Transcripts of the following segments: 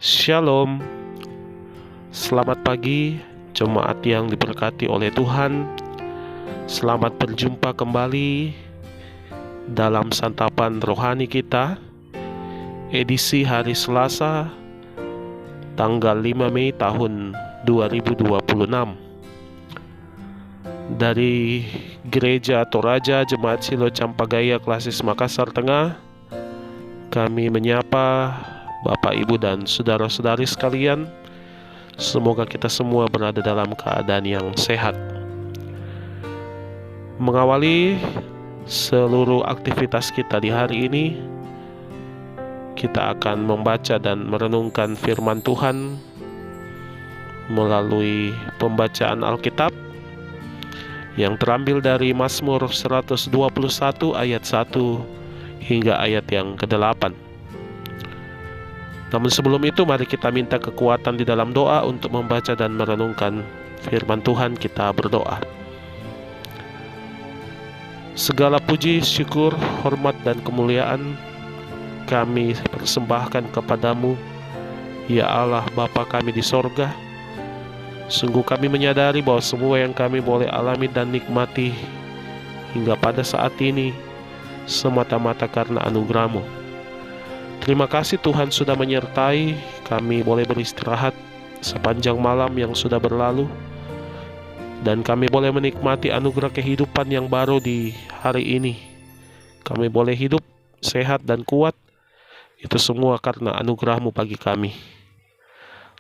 Shalom, selamat pagi jemaat yang diberkati oleh Tuhan. Selamat berjumpa kembali dalam santapan rohani kita, edisi hari Selasa, tanggal 5 Mei tahun 2026. Dari Gereja Toraja Jemaat Silo Campagaya Klasis Makassar Tengah, kami menyapa Bapak, Ibu, dan saudara-saudari sekalian. Semoga kita semua berada dalam keadaan yang sehat. Mengawali seluruh aktivitas kita di hari ini, kita akan membaca dan merenungkan firman Tuhan melalui pembacaan Alkitab yang terambil dari Mazmur 121 ayat 1 hingga ayat yang ke-8. Namun sebelum itu, mari kita minta kekuatan di dalam doa untuk membaca dan merenungkan firman Tuhan. Kita berdoa. Segala puji, syukur, hormat, dan kemuliaan kami persembahkan kepadamu, ya Allah Bapa kami di sorga. Sungguh kami menyadari bahwa semua yang kami boleh alami dan nikmati hingga pada saat ini semata-mata karena anugerah-Mu. Terima kasih Tuhan sudah menyertai kami boleh beristirahat sepanjang malam yang sudah berlalu, dan kami boleh menikmati anugerah kehidupan yang baru di hari ini. Kami boleh hidup sehat dan kuat, itu semua karena anugerah-Mu bagi kami.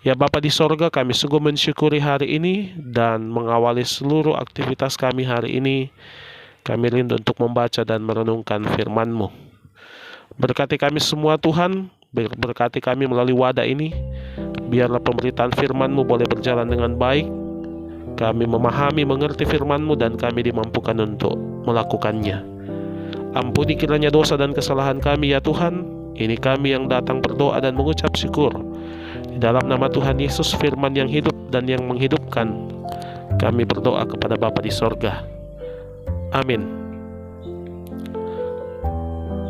Ya Bapa di sorga, kami sungguh mensyukuri hari ini dan mengawali seluruh aktivitas kami hari ini. Kami rindu untuk membaca dan merenungkan firman-Mu. Berkati kami semua Tuhan, berkati kami melalui wadah ini. Biarlah pemberitaan firman-Mu boleh berjalan dengan baik. Kami memahami, mengerti firman-Mu, dan kami dimampukan untuk melakukannya. Ampuni kiranya dosa dan kesalahan kami ya Tuhan. Ini kami yang datang berdoa dan mengucap syukur. Di dalam nama Tuhan Yesus, firman yang hidup dan yang menghidupkan, kami berdoa kepada Bapa di sorga. Amin.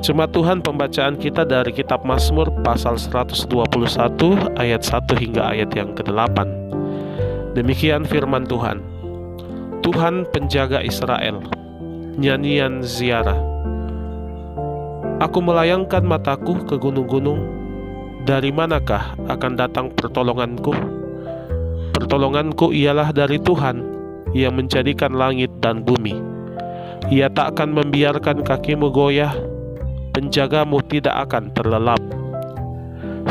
Jemaat Tuhan, pembacaan kita dari kitab Mazmur pasal 121 ayat 1 hingga ayat yang ke-8. Demikian firman Tuhan. Tuhan penjaga Israel. Nyanyian ziarah. Aku melayangkan mataku ke gunung-gunung. Dari manakah akan datang pertolonganku? Pertolonganku ialah dari Tuhan yang menjadikan langit dan bumi. Ia tak akan membiarkan kakimu goyah. Penjagamu tidak akan terlelap.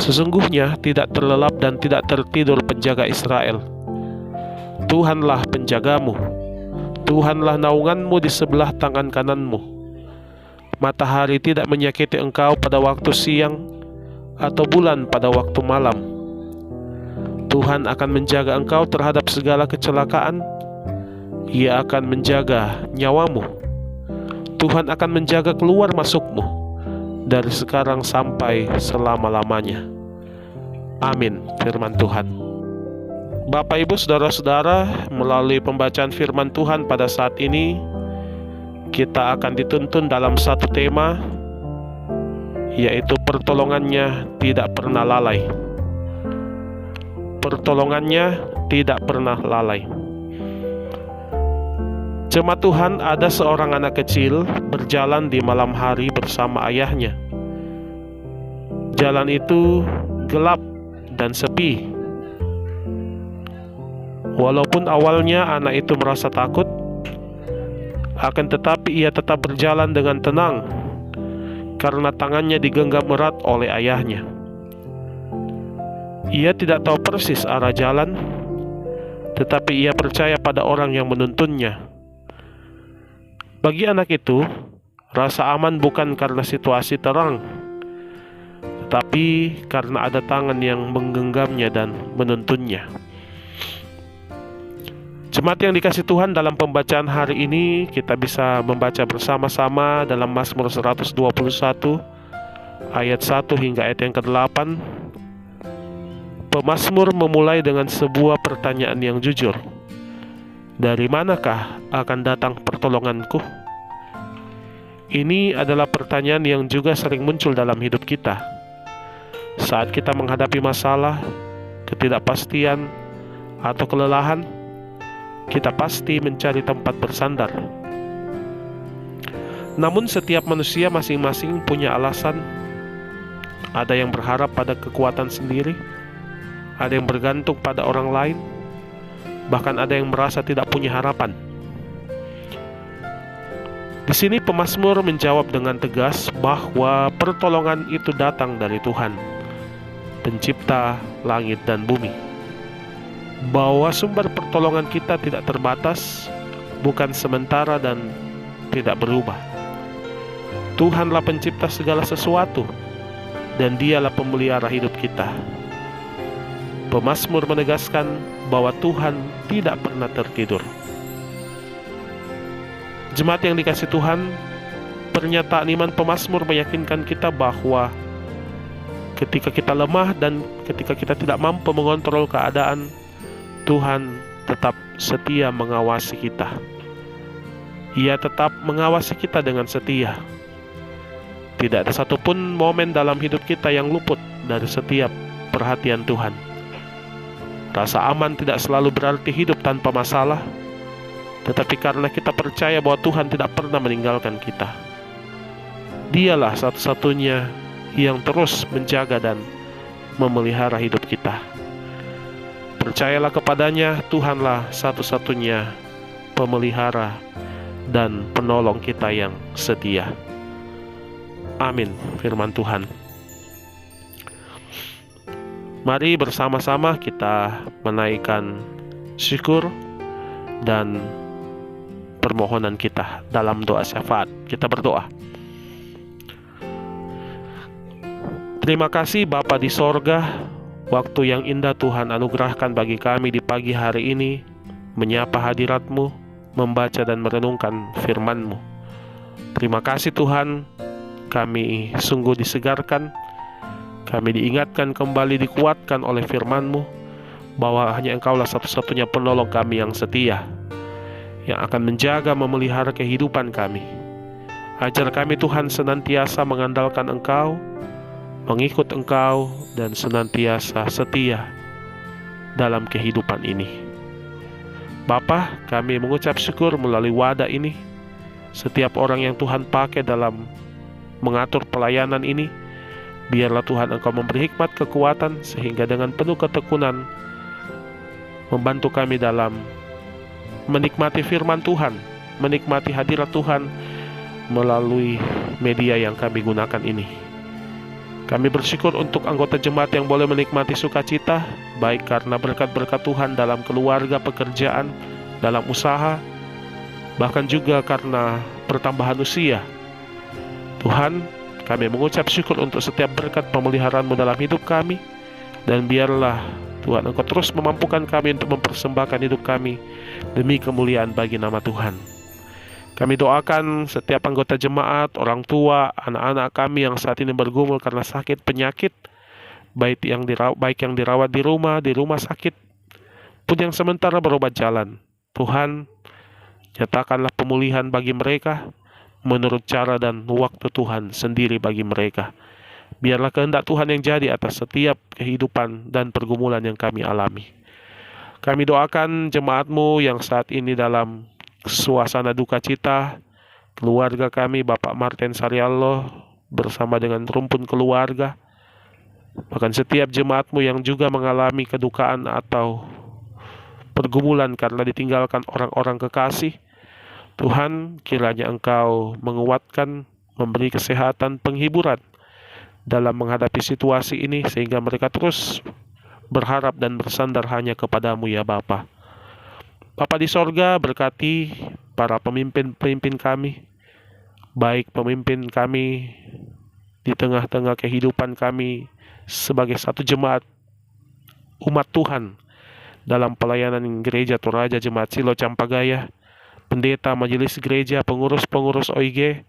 Sesungguhnya tidak terlelap dan tidak tertidur penjaga Israel. Tuhanlah penjagamu. Tuhanlah naunganmu di sebelah tangan kananmu. Matahari tidak menyakiti engkau pada waktu siang, atau bulan pada waktu malam. Tuhan akan menjaga engkau terhadap segala kecelakaan. Ia akan menjaga nyawamu. Tuhan akan menjaga keluar masukmu dari sekarang sampai selama-lamanya. Amin. Firman Tuhan. Bapak, Ibu, saudara-saudara, melalui pembacaan firman Tuhan pada saat ini, kita akan dituntun dalam satu tema, yaitu pertolongannya tidak pernah lalai. Pertolongannya tidak pernah lalai. Jemaat Tuhan, ada seorang anak kecil berjalan di malam hari bersama ayahnya. Jalan itu gelap dan sepi. Walaupun awalnya anak itu merasa takut, akan tetapi ia tetap berjalan dengan tenang karena tangannya digenggam erat oleh ayahnya. Ia tidak tahu persis arah jalan, tetapi ia percaya pada orang yang menuntunnya. Bagi anak itu, rasa aman bukan karena situasi terang, tetapi karena ada tangan yang menggenggamnya dan menuntunnya. Jemaat yang dikasihi Tuhan, dalam pembacaan hari ini kita bisa membaca bersama-sama dalam Mazmur 121 ayat 1 hingga ayat yang ke-8. Pemazmur memulai dengan sebuah pertanyaan yang jujur. Dari manakah akan datang pertolonganku? Ini adalah pertanyaan yang juga sering muncul dalam hidup kita. Saat kita menghadapi masalah, ketidakpastian, atau kelelahan, kita pasti mencari tempat bersandar. Namun setiap manusia masing-masing punya alasan. Ada yang berharap pada kekuatan sendiri, ada yang bergantung pada orang lain, bahkan ada yang merasa tidak punya harapan. Di sini pemazmur menjawab dengan tegas bahwa pertolongan itu datang dari Tuhan, Pencipta langit dan bumi. Bahwa sumber pertolongan kita tidak terbatas, bukan sementara dan tidak berubah. Tuhanlah pencipta segala sesuatu, dan Dialah pemelihara hidup kita. Pemazmur menegaskan bahwa Tuhan tidak pernah tertidur. Jemaat yang dikasihi Tuhan, pernyataan iman pemazmur meyakinkan kita bahwa ketika kita lemah dan ketika kita tidak mampu mengontrol keadaan, Tuhan tetap setia mengawasi kita. Ia tetap mengawasi kita dengan setia. Tidak ada satupun momen dalam hidup kita yang luput dari setiap perhatian Tuhan. Rasa aman tidak selalu berarti hidup tanpa masalah, tetapi karena kita percaya bahwa Tuhan tidak pernah meninggalkan kita. Dialah satu-satunya yang terus menjaga dan memelihara hidup kita. Percayalah kepadanya, Tuhanlah satu-satunya pemelihara dan penolong kita yang setia. Amin, firman Tuhan. Mari bersama-sama kita menaikkan syukur dan permohonan kita dalam doa syafaat. Kita berdoa. Terima kasih Bapa di sorga, waktu yang indah Tuhan anugerahkan bagi kami di pagi hari ini, menyapa hadirat-Mu, membaca dan merenungkan firman-Mu. Terima kasih Tuhan, kami sungguh disegarkan, kami diingatkan kembali, dikuatkan oleh firman-Mu, bahwa hanya Engkaulah satu-satunya penolong kami yang setia, yang akan menjaga, memelihara kehidupan kami. Ajar kami Tuhan senantiasa mengandalkan Engkau, mengikut Engkau, dan senantiasa setia dalam kehidupan ini. Bapa, kami mengucap syukur melalui wadah ini. Setiap orang yang Tuhan pakai dalam mengatur pelayanan ini, biarlah Tuhan Engkau memberi hikmat, kekuatan, sehingga dengan penuh ketekunan membantu kami dalam menikmati firman Tuhan, menikmati hadirat Tuhan melalui media yang kami gunakan ini. Kami bersyukur untuk anggota jemaat yang boleh menikmati sukacita, baik karena berkat-berkat Tuhan dalam keluarga, pekerjaan, dalam usaha, bahkan juga karena pertambahan usia. Tuhan, kami mengucap syukur untuk setiap berkat pemeliharaan-Mu dalam hidup kami, dan biarlah Tuhan Engkau terus memampukan kami untuk mempersembahkan hidup kami demi kemuliaan bagi nama Tuhan. Kami doakan setiap anggota jemaat, orang tua, anak-anak kami yang saat ini bergumul karena sakit, penyakit, baik yang dirawat di rumah sakit, pun yang sementara berobat jalan. Tuhan, nyatakanlah pemulihan bagi mereka menurut cara dan waktu Tuhan sendiri bagi mereka. Biarlah kehendak Tuhan yang jadi atas setiap kehidupan dan pergumulan yang kami alami. Kami doakan jemaat-Mu yang saat ini dalam suasana duka cita, keluarga kami, Bapak Martin Sariallo bersama dengan rumpun keluarga, bahkan setiap jemaat-Mu yang juga mengalami kedukaan atau pergumulan karena ditinggalkan orang-orang kekasih. Tuhan, kiranya Engkau menguatkan, memberi kesehatan, penghiburan dalam menghadapi situasi ini, sehingga mereka terus berharap dan bersandar hanya kepada-Mu ya Bapa. Bapa di sorga, berkati para pemimpin-pemimpin kami, baik pemimpin kami di tengah-tengah kehidupan kami sebagai satu jemaat umat Tuhan dalam pelayanan gereja Toraja Jemaat Silo Campagaya, pendeta majelis gereja, pengurus-pengurus OIG,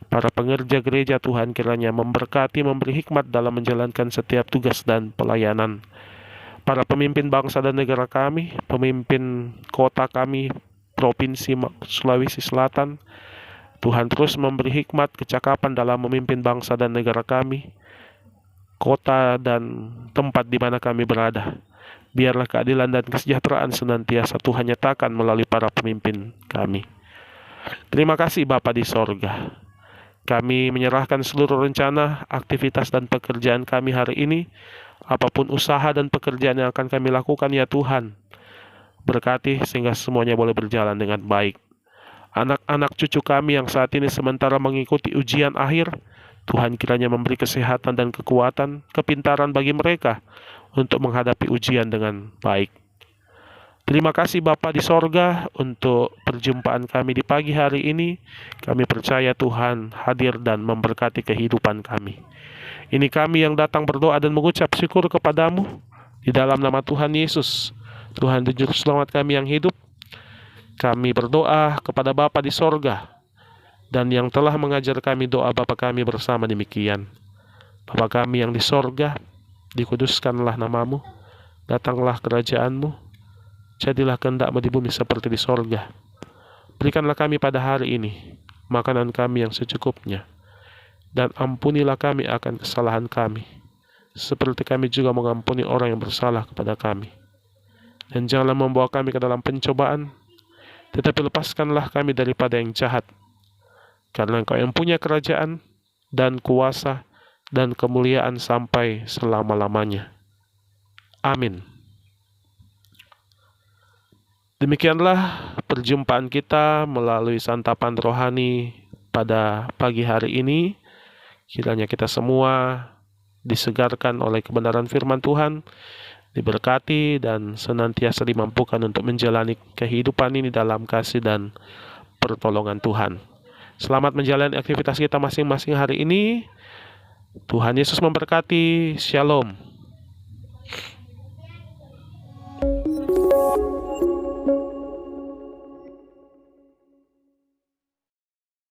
para pengerja gereja. Tuhan kiranya memberkati, memberi hikmat dalam menjalankan setiap tugas dan pelayanan. Para pemimpin bangsa dan negara kami, pemimpin kota kami, Provinsi Sulawesi Selatan, Tuhan terus memberi hikmat, kecakapan dalam memimpin bangsa dan negara kami. kota dan tempat di mana kami berada. Biarlah keadilan dan kesejahteraan senantiasa Tuhan nyatakan melalui para pemimpin kami. Terima kasih Bapa di sorga. Kami menyerahkan seluruh rencana, aktivitas dan pekerjaan kami hari ini. Apapun usaha dan pekerjaan yang akan kami lakukan ya Tuhan, berkati sehingga semuanya boleh berjalan dengan baik. Anak-anak cucu kami yang saat ini sementara mengikuti ujian akhir, Tuhan kiranya memberi kesehatan dan kekuatan, kepintaran bagi mereka untuk menghadapi ujian dengan baik. Terima kasih Bapa di sorga untuk perjumpaan kami di pagi hari ini. Kami percaya Tuhan hadir dan memberkati kehidupan kami. Ini kami yang datang berdoa dan mengucap syukur kepadamu di dalam nama Tuhan Yesus, Tuhan dan Juru Selamat kami yang hidup. Kami berdoa kepada Bapa di sorga dan yang telah mengajar kami doa Bapa kami bersama demikian. Bapa kami yang di sorga, dikuduskanlah namamu, datanglah kerajaanmu, jadilah kehendak-mu di bumi seperti di sorga. Berikanlah kami pada hari ini makanan kami yang secukupnya, dan ampunilah kami akan kesalahan kami, seperti kami juga mengampuni orang yang bersalah kepada kami. Dan janganlah membawa kami ke dalam pencobaan, tetapi lepaskanlah kami daripada yang jahat. Karena Engkau yang punya kerajaan, dan kuasa, dan kemuliaan sampai selama-lamanya. Amin. Demikianlah perjumpaan kita melalui santapan rohani pada pagi hari ini. Kiranya kita semua disegarkan oleh kebenaran firman Tuhan, diberkati dan senantiasa dimampukan untuk menjalani kehidupan ini dalam kasih dan pertolongan Tuhan. Selamat menjalani aktivitas kita masing-masing hari ini. Tuhan Yesus memberkati. Shalom.